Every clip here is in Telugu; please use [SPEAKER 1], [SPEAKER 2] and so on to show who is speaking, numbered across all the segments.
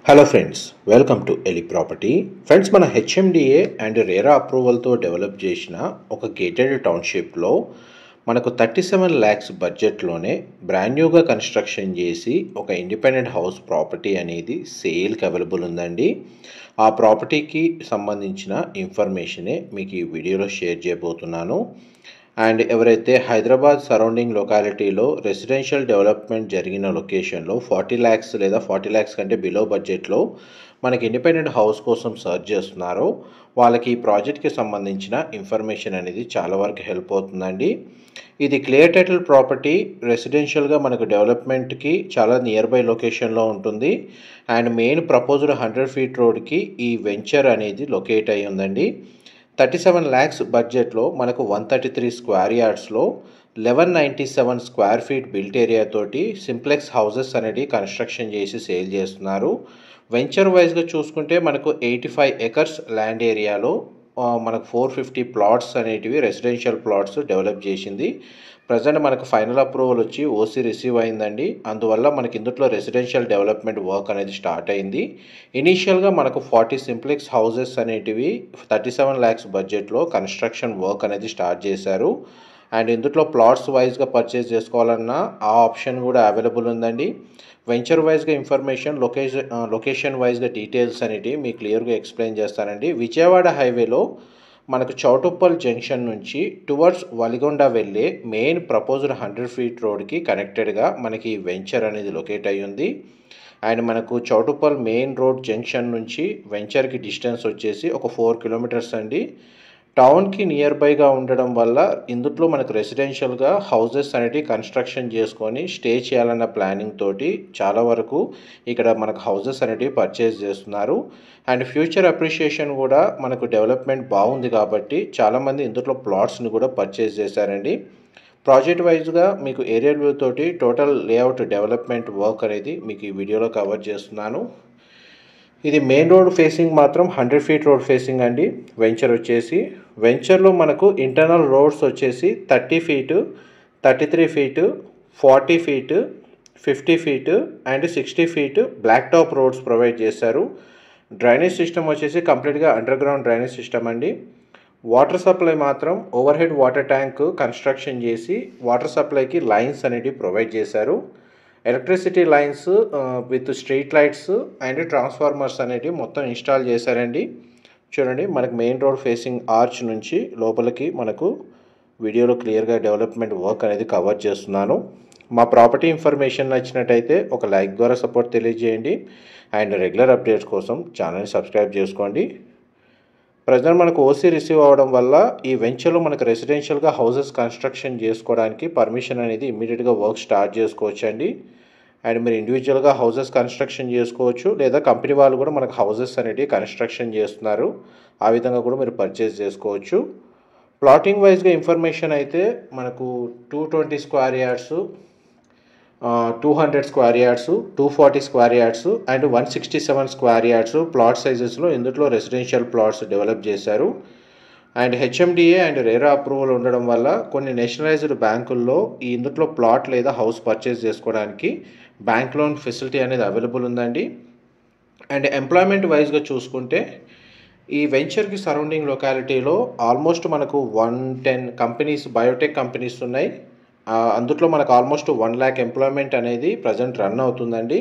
[SPEAKER 1] హలో ఫ్రెండ్స్, వెల్కమ్ టు ఎలి ప్రాపర్టీ. ఫ్రెండ్స్, మన హెచ్ఎండిఏ అండ్ రేరా అప్రూవల్తో డెవలప్ చేసిన ఒక గేటెడ్ టౌన్షిప్లో మనకు 37 lakhs బడ్జెట్లోనే బ్రాండ్ న్యూగా కన్స్ట్రక్షన్ చేసి ఒక ఇండిపెండెంట్ హౌస్ ప్రాపర్టీ అనేది సేల్కి అవైలబుల్ ఉందండి. ఆ ప్రాపర్టీకి సంబంధించిన ఇన్ఫర్మేషనే మీకు ఈ వీడియోలో షేర్ చేయబోతున్నాను. అండ్ ఎవరైతే హైదరాబాద్ సరౌండింగ్ లొకాలిటీలో రెసిడెన్షియల్ డెవలప్మెంట్ జరిగిన లొకేషన్లో 40 lakhs లేదా 40 lakhs కంటే బిలో బడ్జెట్లో మనకి ఇండిపెండెంట్ హౌస్ కోసం సర్చ్ చేస్తున్నారో వాళ్ళకి ఈ ప్రాజెక్ట్కి సంబంధించిన ఇన్ఫర్మేషన్ అనేది చాలా వరకు హెల్ప్ అవుతుందండి. ఇది క్లియర్ టైటిల్ ప్రాపర్టీ, రెసిడెన్షియల్గా మనకు డెవలప్మెంట్కి చాలా నియర్ బై లొకేషన్లో ఉంటుంది. అండ్ మెయిన్ ప్రపోజ్డ్ 100 feet రోడ్కి ఈ వెంచర్ అనేది లొకేట్ అయి ఉందండి. 37 lakhs బడ్జెట్లో మనకు 133 square yardsలో 1197 square feet built area తోటి సింప్లెక్స్ హౌసెస్ అనేది కన్స్ట్రక్షన్ చేసి సేల్ చేస్తున్నారు. వెంచర్ వైజ్గా చూసుకుంటే మనకు 85 acres ల్యాండ్ ఏరియాలో మనకు 450 plots అనేటివి రెసిడెన్షియల్ ప్లాట్స్ డెవలప్ చేసింది. ప్రజెంట్ మనకు ఫైనల్ అప్రూవల్ వచ్చి ఓసీ రిసీవ్ అయిందండి. అందువల్ల మనకి ఇందులో రెసిడెన్షియల్ డెవలప్మెంట్ వర్క్ అనేది స్టార్ట్ అయింది. ఇనీషియల్గా మనకు 40 సింప్లెక్స్ హౌసెస్ అనేటివి 37 lakhs బడ్జెట్లో కన్స్ట్రక్షన్ వర్క్ అనేది స్టార్ట్ చేశారు. అండ్ ఇందులో ప్లాట్స్ వైజ్గా పర్చేస్ చేసుకోవాలన్నా ఆ ఆప్షన్ కూడా అవైలబుల్ ఉందండి. వెంచర్ వైజ్గా ఇన్ఫర్మేషన్, లొకేషన్ వైజ్గా డీటెయిల్స్ అనేటివి మీకు క్లియర్గా ఎక్స్ప్లెయిన్ చేస్తానండి. విజయవాడ హైవేలో మనకు చౌటుప్పల్ జంక్షన్ నుంచి టువర్డ్స్ వలిగొండ వెళ్ళే మెయిన్ ప్రపోజ్డ్ 100 feet రోడ్కి కనెక్టెడ్గా మనకి వెంచర్ అనేది లొకేట్ అయ్యి ఉంది. అండ్ మనకు చౌటుప్పల్ మెయిన్ రోడ్ జంక్షన్ నుంచి వెంచర్కి డిస్టెన్స్ వచ్చేసి ఒక 4 kilometers అండి. టౌన్కి నియర్ బైగా ఉండడం వల్ల ఇందులో మనకు రెసిడెన్షియల్గా హౌసెస్ అనేవి కన్స్ట్రక్షన్ చేసుకొని స్టే చేయాలన్న ప్లానింగ్ తోటి చాలా వరకు ఇక్కడ మనకు హౌసెస్ అనేవి పర్చేస్ చేస్తున్నారు. అండ్ ఫ్యూచర్ అప్రిషియేషన్ కూడా మనకు డెవలప్మెంట్ బాగుంది కాబట్టి చాలామంది ఇందులో ప్లాట్స్ని కూడా పర్చేస్ చేశారండి. ప్రాజెక్ట్ వైజ్గా మీకు ఏరియల్ వ్యూ తోటి టోటల్ లేఅవుట్ డెవలప్మెంట్ వర్క్ అనేది మీకు ఈ వీడియోలో కవర్ చేస్తున్నాను. ఇది మెయిన్ రోడ్ ఫేసింగ్ మాత్రం 100 feet రోడ్ ఫేసింగ్ అండి. వెంచర్లో మనకు ఇంటర్నల్ రోడ్స్ వచ్చేసి 30 feet, 33 feet, 40 feet, 50 feet and 60 feet black top roads provide చేశారు. డ్రైనేజ్ సిస్టమ్ వచ్చేసి కంప్లీట్గా అండర్ గ్రౌండ్ డ్రైనేజ్ సిస్టమ్ అండి. వాటర్ సప్లై మాత్రం overhead water tank construction చేసి వాటర్ సప్లైకి లైన్స్ అనేవి ప్రొవైడ్ చేశారు. Electricity lines with street lights and transformers అనేవి మొత్తం ఇన్స్టాల్ చేశారండి. చూడండి, మనకు మెయిన్ రోడ్ ఫేసింగ్ ఆర్చ్ నుంచి లోపలికి మనకు వీడియోలో క్లియర్గా డెవలప్మెంట్ వర్క్ అనేది కవర్ చేస్తున్నాను. మా ప్రాపర్టీ ఇన్ఫర్మేషన్ నచ్చినట్టయితే ఒక లైక్ ద్వారా సపోర్ట్ తెలియజేయండి. అండ్ రెగ్యులర్ అప్డేట్స్ కోసం ఛానల్ని సబ్స్క్రైబ్ చేసుకోండి. ప్రజెంట్ మనకు ఓసీ రిసీవ్ అవ్వడం వల్ల ఈ వెంచర్లో మనకు రెసిడెన్షియల్గా హౌసెస్ కన్స్ట్రక్షన్ చేసుకోవడానికి పర్మిషన్ అనేది ఇమ్మీడియట్గా వర్క్ స్టార్ట్ చేసుకోవచ్చు అండి. అండ్ మీరు ఇండివిజువల్గా హౌసెస్ కన్స్ట్రక్షన్ చేసుకోవచ్చు, లేదా కంపెనీ వాళ్ళు కూడా మనకు హౌసెస్ అనేవి కన్స్ట్రక్షన్ చేస్తున్నారు. ఆ విధంగా కూడా మీరు పర్చేస్ చేసుకోవచ్చు. ప్లాటింగ్ వైజ్గా ఇన్ఫర్మేషన్ అయితే మనకు 220 square yards, 200 square yards, 240 square yards and 167 square yards plot సైజెస్లో ఇందులో రెసిడెన్షియల్ ప్లాట్స్ డెవలప్ చేశారు. And HMDA and RERA approval ఉండడం వల్ల కొన్ని నేషనలైజ్డ్ బ్యాంకుల్లో ఈ ఇందులో ప్లాట్ లేదా హౌస్ పర్చేస్ చేసుకోవడానికి బ్యాంక్ లోన్ ఫెసిలిటీ అనేది అవైలబుల్ ఉందండి. అండ్ ఎంప్లాయ్మెంట్ వైజ్గా చూసుకుంటే ఈ వెంచర్కి సరౌండింగ్ లొకాలిటీలో ఆల్మోస్ట్ మనకు 110 కంపెనీస్, బయోటెక్ కంపెనీస్ ఉన్నాయి. అందులో మనకు ఆల్మోస్ట్ 1 lakh ఎంప్లాయ్మెంట్ అనేది ప్రజెంట్ రన్ అవుతుందండి.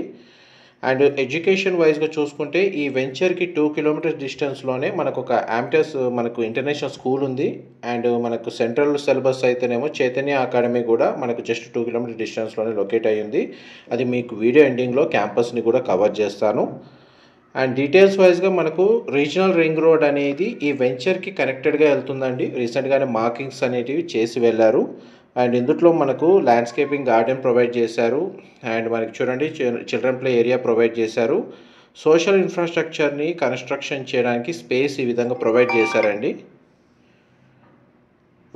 [SPEAKER 1] అండ్ ఎడ్యుకేషన్ వైజ్గా చూసుకుంటే ఈ వెంచర్కి 2 kilometers డిస్టెన్స్లోనే మనకు ఒక ఆమ్టస్ మనకు ఇంటర్నేషనల్ స్కూల్ ఉంది. అండ్ మనకు సెంట్రల్ సిలబస్ అయితేనేమో చైతన్య అకాడమీ కూడా మనకు జస్ట్ 2 kilometers డిస్టెన్స్లోనే లొకేట్ అయ్యింది. అది మీకు వీడియో ఎండింగ్లో క్యాంపస్ని కూడా కవర్ చేస్తాను. అండ్ డీటెయిల్స్ వైజ్గా మనకు రీజనల్ రింగ్ రోడ్ అనేది ఈ వెంచర్కి కనెక్టెడ్గా వెళ్తుందండి. రీసెంట్గానే మార్కింగ్స్ అనేటివి చేసి వెళ్ళారు. అండ్ ఇందులో మనకు ల్యాండ్స్కేపింగ్ గార్డెన్ ప్రొవైడ్ చేశారు. అండ్ మనకి చూడండి చిల్డ్రన్ ప్లే ఏరియా ప్రొవైడ్ చేశారు. సోషల్ ఇన్ఫ్రాస్ట్రక్చర్ని కన్స్ట్రక్షన్ చేయడానికి స్పేస్ ఈ విధంగా ప్రొవైడ్ చేశారండి.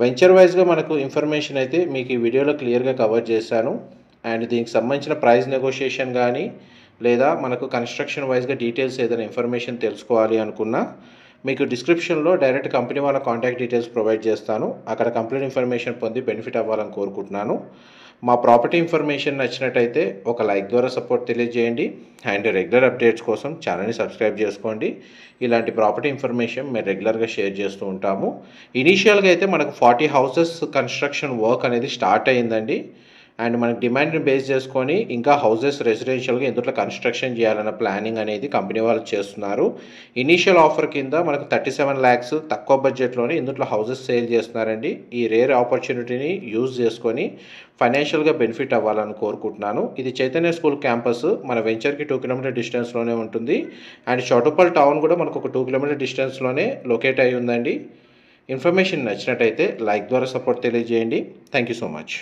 [SPEAKER 1] వెంచర్ వైజ్గా మనకు ఇన్ఫర్మేషన్ అయితే మీకు ఈ వీడియోలో క్లియర్గా కవర్ చేశాను. అండ్ దీనికి సంబంధించిన ప్రైస్ నెగోషియేషన్ కానీ లేదా మనకు కన్స్ట్రక్షన్ వైజ్గా డీటెయిల్స్ ఏదైనా ఇన్ఫర్మేషన్ తెలుసుకోవాలి అనుకున్నా మీకు డిస్క్రిప్షన్లో డైరెక్ట్ కంపెనీ వాళ్ళ కాంటాక్ట్ డీటెయిల్స్ ప్రొవైడ్ చేస్తాను. అక్కడ కంప్లీట్ ఇన్ఫర్మేషన్ పొంది బెనిఫిట్ అవ్వాలని కోరుకుంటున్నాను. మా ప్రాపర్టీ ఇన్ఫర్మేషన్ నచ్చినట్టయితే ఒక లైక్ ద్వారా సపోర్ట్ తెలియజేయండి అండ్ రెగ్యులర్ అప్డేట్స్ కోసం ఛానల్ని సబ్స్క్రైబ్ చేసుకోండి. ఇలాంటి ప్రాపర్టీ ఇన్ఫర్మేషన్ మేము రెగ్యులర్గా షేర్ చేస్తూ ఉంటాము. ఇనీషియల్గా అయితే మనకు 40 హౌసెస్ కన్స్ట్రక్షన్ వర్క్ అనేది స్టార్ట్ అయ్యిందండి. అండ్ మనకి డిమాండ్ని బేస్ చేసుకొని ఇంకా హౌసెస్ రెసిడెన్షియల్గా ఎందుట్లో కన్స్ట్రక్షన్ చేయాలన్న ప్లానింగ్ అనేది కంపెనీ వాళ్ళు చేస్తున్నారు. ఇనీషియల్ ఆఫర్ కింద మనకు 37 lakhs తక్కువ బడ్జెట్లోనే ఇందులో హౌసెస్ సేల్ చేస్తున్నారండి. ఈ రేర్ ఆపర్చునిటీని యూజ్ చేసుకొని ఫైనాన్షియల్గా బెనిఫిట్ అవ్వాలని కోరుకుంటున్నాను. ఇది చైతన్య స్కూల్ క్యాంపస్ మన వెంచర్కి 2 km డిస్టెన్స్లోనే ఉంటుంది. అండ్ చౌటుప్పల్ టౌన్ కూడా మనకు ఒక 2 km డిస్టెన్స్లోనే లొకేట్ అయి ఉందండి. ఇన్ఫర్మేషన్ నచ్చినట్టయితే లైక్ ద్వారా సపోర్ట్ తెలియజేయండి. Thank you so much.